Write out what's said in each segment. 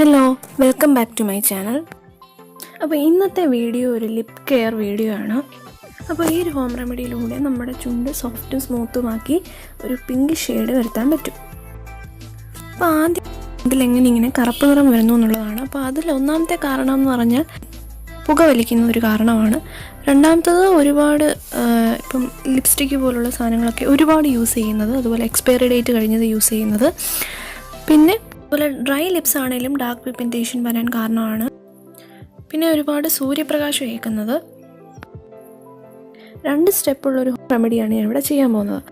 Hello, welcome back to my channel. അപ്പോൾ ഇന്നത്തെ video ഒരു ലിപ് കെയർ വീഡിയോ ആണ്. അപ്പോൾ ഈ ഒരു ഹോം റെമഡിയിലൂടെ നമ്മുടെ ചുണ്ട് സോഫ്റ്റും സ്മൂത്തുമാക്കി ഒരു പിങ്ക് ഷെയ്ഡ് വരുത്താൻ പറ്റും. അപ്പോൾ ആദ്യം ഇതിലെങ്ങനെ ഇങ്ങനെ കറുപ്പ് നിറം വരുന്നു എന്നുള്ളതാണ്. അപ്പോൾ അതിൽ ഒന്നാമത്തെ കാരണം എന്ന് പറഞ്ഞാൽ പുക വലിക്കുന്ന ഒരു കാരണമാണ്. രണ്ടാമത്തത് ഒരുപാട് ഇപ്പം ലിപ്സ്റ്റിക്ക് പോലുള്ള സാധനങ്ങളൊക്കെ ഒരുപാട് യൂസ് ചെയ്യുന്നത്, അതുപോലെ എക്സ്പയറി ഡേറ്റ് കഴിഞ്ഞത് യൂസ് ചെയ്യുന്നത്, പിന്നെ അതുപോലെ ഡ്രൈ ലിപ്സ് ആണെങ്കിലും ഡാർക്ക് പിഗ്മെൻറ്റേഷൻ വരാൻ കാരണമാണ്. പിന്നെ ഒരുപാട് സൂര്യപ്രകാശം ഏൽക്കുന്നത്. 2 സ്റ്റെപ്പുള്ളൊരു റെമഡിയാണ് ഞാൻ ഇവിടെ ചെയ്യാൻ പോകുന്നത്.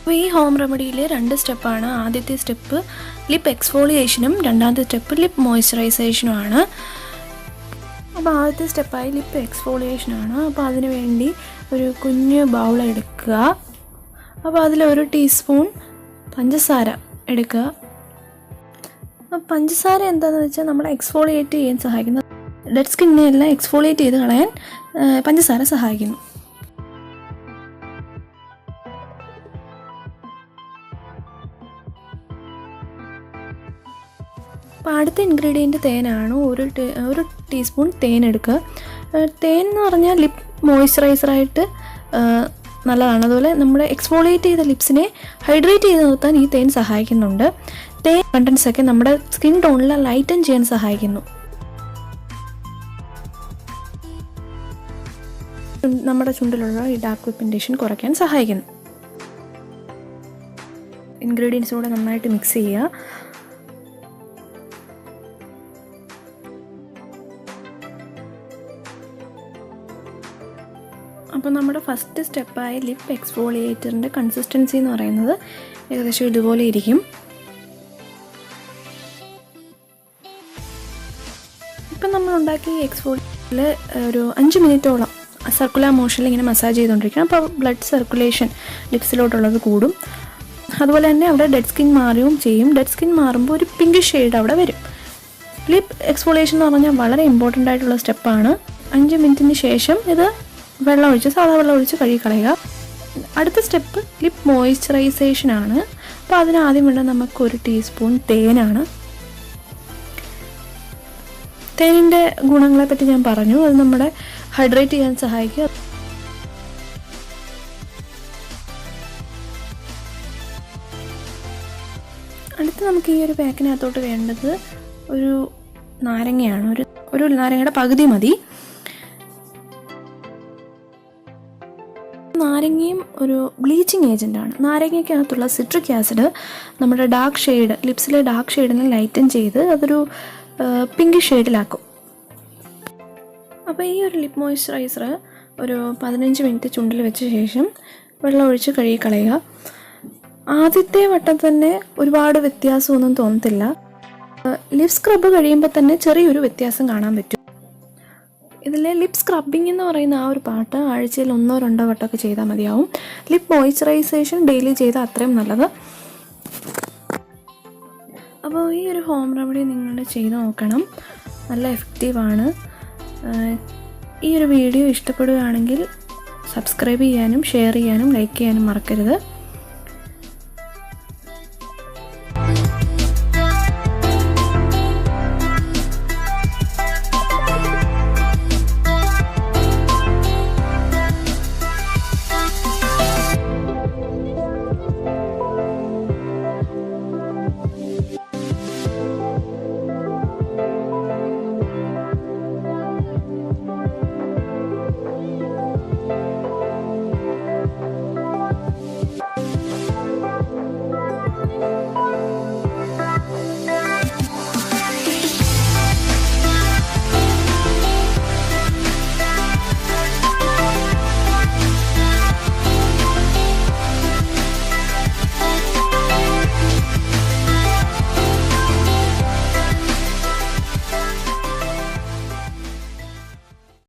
അപ്പോൾ ഈ ഹോം റെമഡിയിൽ 2 സ്റ്റെപ്പാണ്. ആദ്യത്തെ സ്റ്റെപ്പ് ലിപ്പ് എക്സ്ഫോളിയേഷനും രണ്ടാമത്തെ സ്റ്റെപ്പ് ലിപ്പ് മോയ്സ്ചറൈസേഷനുമാണ്. അപ്പോൾ ആദ്യത്തെ സ്റ്റെപ്പായി ലിപ്പ് എക്സ്ഫോളിയേഷനാണ്. അപ്പോൾ അതിന് വേണ്ടി ഒരു കുഞ്ഞ് ബൗൾ എടുക്കുക. അപ്പോൾ അതിൽ 1 ടീസ്പൂൺ പഞ്ചസാര എടുക്കുക. അപ്പോൾ പഞ്ചസാര എന്താണെന്ന് വെച്ചാൽ നമ്മളെ എക്സ്ഫോളിയേറ്റ് ചെയ്യാൻ സഹായിക്കുന്നു. ഡെഡ് സ്കിന്നെ എല്ലാം എക്സ്ഫോളിയേറ്റ് ചെയ്ത് കളയാൻ പഞ്ചസാര സഹായിക്കുന്നു. അപ്പോൾ അടുത്ത ഇൻഗ്രീഡിയൻറ്റ് തേനാണ്. ഒരു ടീസ്പൂൺ തേൻ എടുക്കുക. തേൻ എന്ന് പറഞ്ഞാൽ ലിപ്പ് മോയ്സ്ചറൈസറായിട്ട് നല്ലതാണ്. അതുപോലെ നമ്മുടെ എക്സ്ഫോളിയേറ്റ് ചെയ്ത ലിപ്സിനെ ഹൈഡ്രേറ്റ് ചെയ്ത് നിർത്താൻ ഈ തേൻ സഹായിക്കുന്നുണ്ട്. തേൻ കണ്ടൻസൊക്കെ നമ്മുടെ സ്കിൻ ടോണിൽ ലൈറ്റൻ ചെയ്യാൻ സഹായിക്കുന്നു. നമ്മുടെ ചുണ്ടിലുള്ള ഈ ഡാർക്ക് പിഗ്മെൻറ്റേഷൻ കുറയ്ക്കാൻ സഹായിക്കുന്നു. ഇൻഗ്രീഡിയൻസും കൂടെ നന്നായിട്ട് മിക്സ് ചെയ്യുക. അപ്പോൾ നമ്മുടെ ഫസ്റ്റ് സ്റ്റെപ്പായ ലിപ്പ് എക്സ്ഫോളിയേറ്ററിൻ്റെ കൺസിസ്റ്റൻസി എന്ന് പറയുന്നത് ഏകദേശം ഇതുപോലെ ഇരിക്കും. ഇപ്പം നമ്മൾ ഉണ്ടാക്കിയ എക്സ്ഫോളിയേറ്ററിൽ ഒരു 5 മിനിറ്റോളം സർക്കുലർ മോഷനിൽ ഇങ്ങനെ മസാജ് ചെയ്തുകൊണ്ടിരിക്കണം. അപ്പോൾ ബ്ലഡ് സർക്കുലേഷൻ ലിപ്സിലോട്ടുള്ളത് കൂടും. അതുപോലെ തന്നെ അവിടെ ഡെഡ് സ്കിൻ മാറുകയും ചെയ്യും. ഡെഡ് സ്കിൻ മാറുമ്പോൾ ഒരു പിങ്ക് ഷെയ്ഡ് അവിടെ വരും. ലിപ്പ് എക്സ്ഫോളിയേഷൻ എന്ന് പറഞ്ഞാൽ വളരെ ഇമ്പോർട്ടൻ്റ് ആയിട്ടുള്ള സ്റ്റെപ്പാണ്. 5 മിനിറ്റിന് ശേഷം ഇത് സാധാ വെള്ളം ഒഴിച്ച് കഴുകിക്കളയുക. അടുത്ത സ്റ്റെപ്പ് ലിപ്പ് മോയ്സ്ചറൈസേഷനാണ്. അപ്പോൾ അതിനാദ്യം വേണ്ട നമുക്ക് 1 ടീസ്പൂൺ തേനാണ്. തേനിൻ്റെ ഗുണങ്ങളെപ്പറ്റി ഞാൻ പറഞ്ഞു. അത് നമ്മുടെ ഹൈഡ്രേറ്റ് ചെയ്യാൻ സഹായിക്കും. അടുത്ത് നമുക്ക് ഈ ഒരു പാക്കിനകത്തോട്ട് വേണ്ടത് ഒരു നാരങ്ങയാണ്. ഒരു നാരങ്ങയുടെ പകുതി മതി. നാരങ്ങയും ഒരു ബ്ലീച്ചിങ് ഏജൻറ്റാണ്. നാരങ്ങയ്ക്കകത്തുള്ള സിട്രിക് ആസിഡ് നമ്മുടെ ഡാർക്ക് ഷെയ്ഡ്, ലിപ്സിലെ ഡാർക്ക് ഷെയ്ഡിനെ ലൈറ്റൻ ചെയ്ത് അതൊരു പിങ്ക് ഷെയ്ഡിലാക്കും. അപ്പോൾ ഈ ഒരു ലിപ്പ് മോയ്സ്ചറൈസർ ഒരു 15 മിനിറ്റ് ചുണ്ടിൽ വെച്ച ശേഷം വെള്ളം ഒഴിച്ച് കഴുകിക്കളയുക. ആദ്യത്തെ വട്ടം തന്നെ ഒരുപാട് വ്യത്യാസമൊന്നും തോന്നത്തില്ല. ലിപ്പ് സ്ക്രബ് കഴിയുമ്പോൾ തന്നെ ചെറിയൊരു വ്യത്യാസം കാണാൻ പറ്റും. ഇതിൽ ലിപ്പ് സ്ക്രബിങ് എന്ന് പറയുന്ന ആ ഒരു പാർട്ട് ആഴ്ചയിൽ 1-2 വട്ടമൊക്കെ ചെയ്താൽ മതിയാവും. ലിപ്പ് മോയ്സ്ചറൈസേഷൻ ഡെയിലി ചെയ്താൽ അത്രയും നല്ലത്. അപ്പോൾ ഈ ഒരു ഹോം റെമഡി നിങ്ങൾ ചെയ്ത് നോക്കണം. നല്ല എഫക്റ്റീവാണ്. ഈ ഒരു വീഡിയോ ഇഷ്ടപ്പെടുകയാണെങ്കിൽ സബ്സ്ക്രൈബ് ചെയ്യാനും ഷെയർ ചെയ്യാനും ലൈക്ക് ചെയ്യാനും മറക്കരുത്.